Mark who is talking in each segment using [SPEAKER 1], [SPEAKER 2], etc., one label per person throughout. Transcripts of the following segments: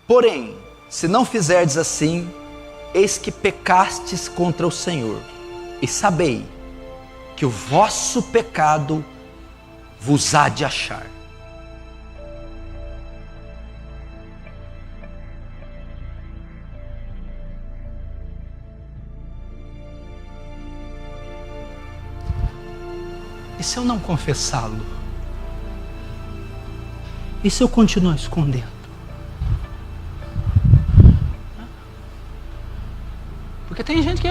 [SPEAKER 1] Porém, se não fizerdes assim, eis que pecastes contra o Senhor, e sabei que o vosso pecado vos há de achar. E se eu não confessá-lo? E se eu continuar escondendo? Porque tem gente que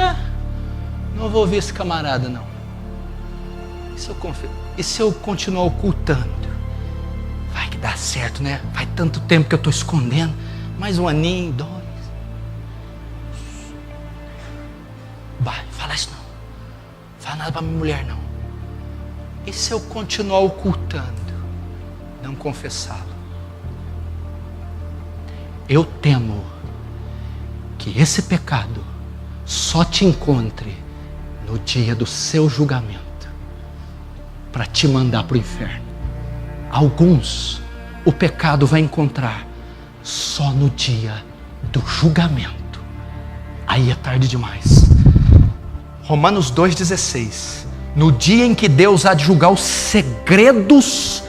[SPEAKER 1] não vou ouvir esse camarada não. E se eu continuar ocultando? Vai que dá certo, né? Faz tanto tempo que eu estou escondendo. Mais um aninho, 2. Vai, fala isso não. Fala nada para minha mulher não. E se eu continuar ocultando? Não confessá-lo? Eu temo que esse pecado só te encontre no dia do seu julgamento, para te mandar para o inferno. Alguns o pecado vai encontrar só no dia do julgamento. Aí é tarde demais. Romanos 2,16. No dia em que Deus há de julgar os segredos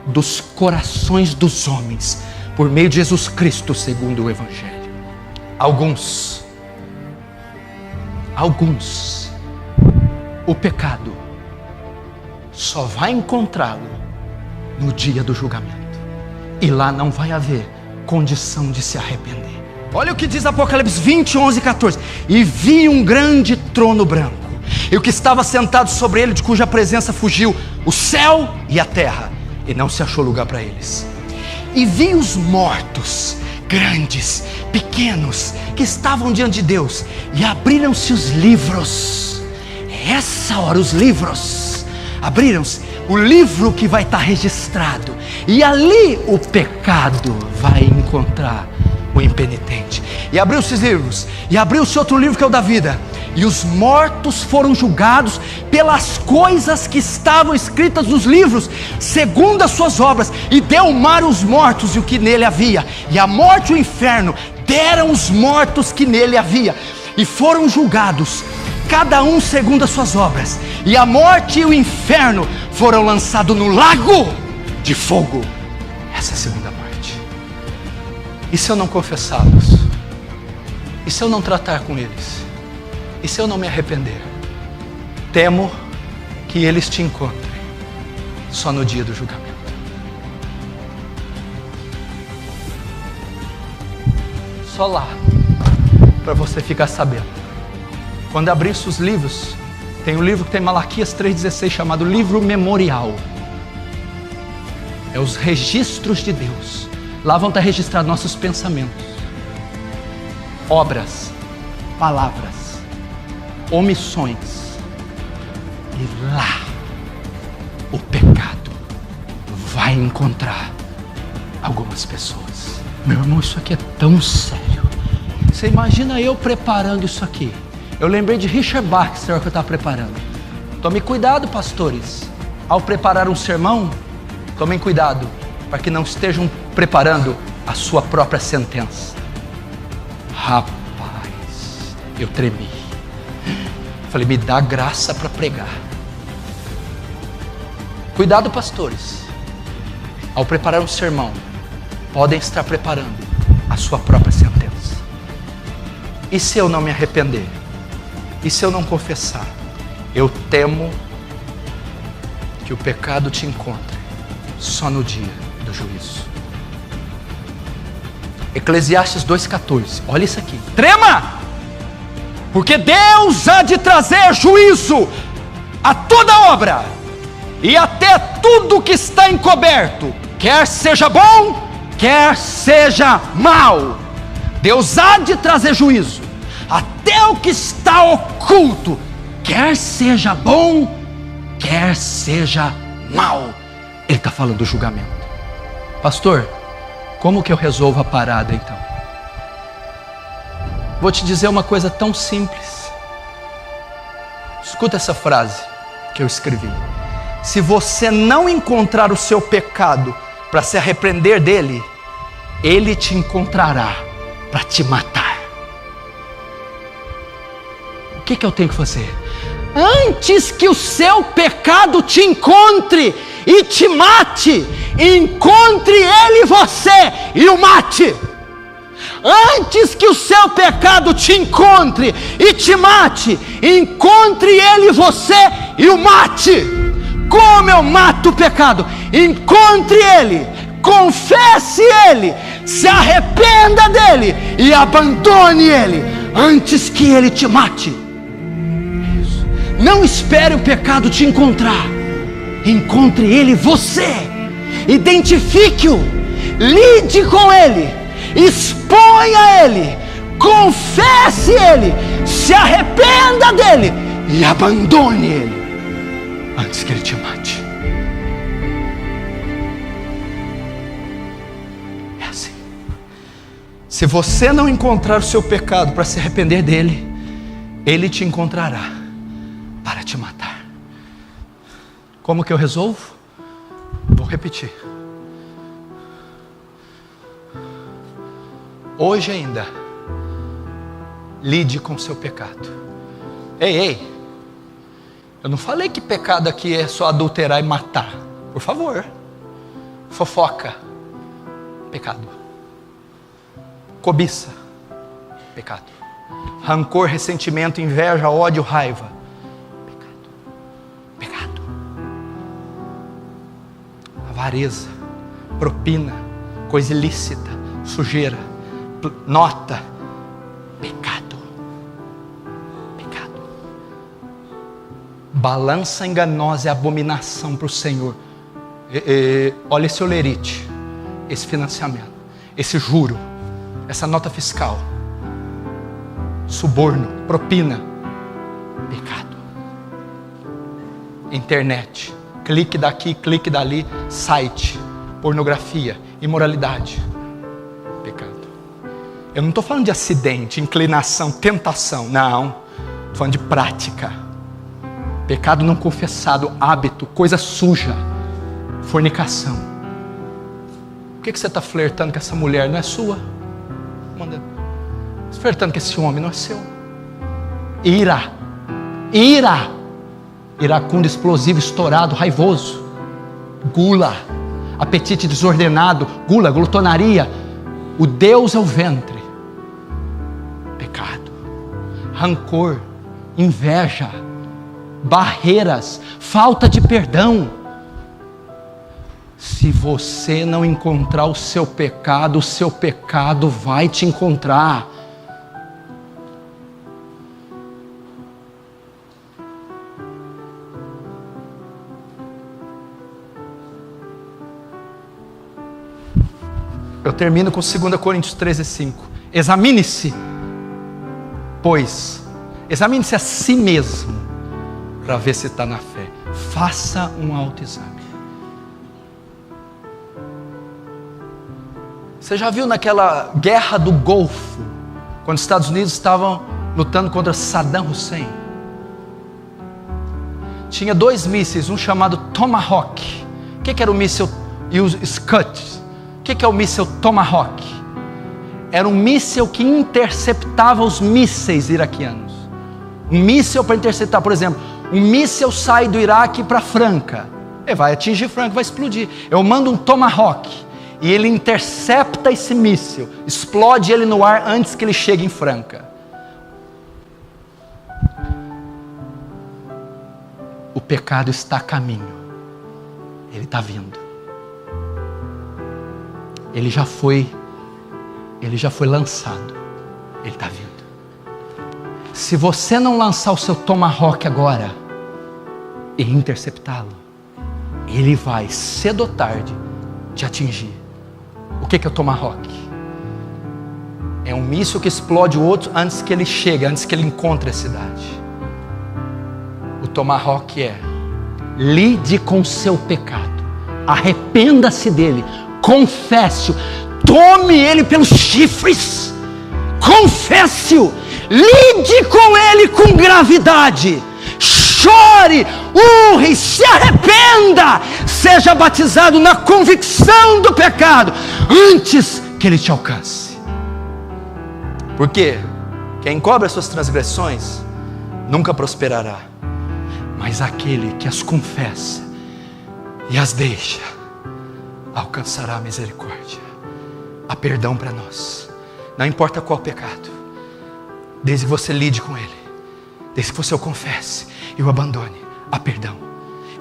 [SPEAKER 1] dos corações dos homens, por meio de Jesus Cristo, segundo o Evangelho. Alguns, o pecado só vai encontrá-lo no dia do julgamento. E lá não vai haver condição de se arrepender. Olha o que diz Apocalipse 20, 11 e 14. E vi um grande trono branco, e o que estava sentado sobre ele, de cuja presença fugiu o céu e a terra, e não se achou lugar para eles. E vi os mortos, grandes, pequenos, que estavam diante de Deus, e abriram-se os livros. Essa hora os livros abriram-se, o livro que vai estar registrado, e ali o pecado vai encontrar o impenitente. E abriu-se os livros, e abriu-se outro livro, que é o da vida, e os mortos foram julgados pelas coisas que estavam escritas nos livros, segundo as suas obras. E deu o mar os mortos e o que nele havia, e a morte e o inferno deram os mortos que nele havia, e foram julgados, cada um segundo as suas obras. E a morte e o inferno foram lançados no lago de fogo. Essa é a segunda morte. E se eu não confessá-los? E se eu não tratar com eles? E se eu não me arrepender? Temo que eles te encontrem só no dia do julgamento. Só lá, para você ficar sabendo. Quando abrir os livros, tem um livro que tem Malaquias 3,16, chamado Livro Memorial. É os registros de Deus. Lá vão estar registrados nossos pensamentos, obras, palavras, omissões. E lá o pecado vai encontrar algumas pessoas. Meu irmão, isso aqui é tão sério. Você imagina eu preparando isso aqui. Eu lembrei de Richard Baxter que eu estava preparando. Tome cuidado, pastores, ao preparar um sermão. Tomem cuidado para que não estejam preparando a sua própria sentença. Rapaz, eu tremi. Falei, me dá graça para pregar. Cuidado, pastores, ao preparar um sermão, podem estar preparando a sua própria sentença. E se eu não me arrepender? E se eu não confessar? Eu temo que o pecado te encontre só no dia do juízo. Eclesiastes 2,14. Olha isso aqui. Trema! Porque Deus há de trazer juízo a toda obra e até tudo que está encoberto, quer seja bom, quer seja mal. Deus há de trazer juízo até o que está oculto, quer seja bom, quer seja mal. Ele está falando do julgamento. Pastor, como que eu resolvo a parada então? Vou te dizer uma coisa tão simples. Escuta essa frase que eu escrevi. Se você não encontrar o seu pecado para se arrepender dele, ele te encontrará para te matar. O que eu tenho que fazer? Antes que o seu pecado te encontre e te mate, encontre ele você e o mate. Antes que o seu pecado te encontre e te mate, encontre ele você e o mate. Como eu mato o pecado? Encontre ele, confesse ele, se arrependa dele e abandone ele antes que ele te mate. Não espere o pecado te encontrar. Encontre ele você. Identifique-o. Lide com ele. Exponha ele. Confesse ele. Se arrependa dele. E abandone ele antes que ele te mate. É assim. Se você não encontrar o seu pecado para se arrepender dele, ele te encontrará para te matar. Como que eu resolvo? Vou repetir. Hoje ainda, lide com o seu pecado. Ei, eu não falei que pecado aqui é só adulterar e matar. Por favor. Fofoca, pecado. Cobiça, pecado. Rancor, ressentimento, inveja, ódio, raiva, pecado. Avareza, propina, coisa ilícita, sujeira, nota, pecado. Balança enganosa é abominação para o Senhor. Olha esse olerite, esse financiamento, esse juro, essa nota fiscal, suborno, propina, pecado. Internet, clique daqui, clique dali, site, pornografia, imoralidade, pecado. Eu não estou falando de acidente, inclinação, tentação, não. Estou falando de prática. Pecado não confessado, hábito, coisa suja, fornicação. Por que você está flertando com essa mulher? Não é sua. Você flertando com esse homem, não é seu. Ira, iracundo, explosivo, estourado, raivoso. Gula, apetite desordenado, gula, glutonaria. O Deus é o ventre. Pecado, rancor, inveja, barreiras, falta de perdão. Se você não encontrar o seu pecado vai te encontrar. Eu termino com 2 Coríntios 13:5. Examine-se, pois, examine-se a si mesmo, para ver se está na fé. Faça um autoexame. Você já viu naquela guerra do Golfo, quando os Estados Unidos estavam lutando contra Saddam Hussein? Tinha 2 mísseis, um chamado Tomahawk. O que era o míssil? E os Scud. O que é o míssil Tomahawk? Era um míssil que interceptava os mísseis iraquianos. Um míssil para interceptar, por exemplo, um míssil sai do Iraque para Franca. Ele vai atingir Franca, vai explodir. Eu mando um Tomahawk e ele intercepta esse míssil, explode ele no ar antes que ele chegue em Franca. O pecado está a caminho. Ele está vindo. Ele já foi lançado. Ele está vindo. Se você não lançar o seu Tomahawk agora e interceptá-lo, ele vai, cedo ou tarde, te atingir. O que é o Tomahawk? É um míssil que explode o outro antes que ele chegue, antes que ele encontre a cidade. O Tomahawk é: lide com o seu pecado, arrependa-se dele, confesse-o, tome ele pelos chifres, confesse-o, lide com ele com gravidade, chore, urre, se arrependa, seja batizado na convicção do pecado, antes que Ele te alcance. Porque quem encobre as suas transgressões nunca prosperará, mas aquele que as confessa e as deixa alcançará a misericórdia. Há perdão para nós, não importa qual pecado, desde que você lide com ele, desde que você o confesse e o abandone, há perdão.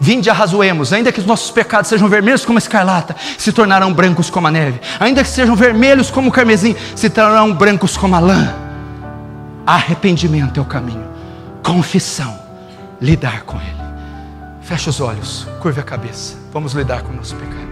[SPEAKER 1] Vinde e arrazoemos, ainda que os nossos pecados sejam vermelhos como a escarlata, se tornarão brancos como a neve. Ainda que sejam vermelhos como o carmesim, se tornarão brancos como a lã. Arrependimento é o caminho, confissão, lidar com ele. Feche os olhos, curve a cabeça, vamos lidar com o nosso pecado.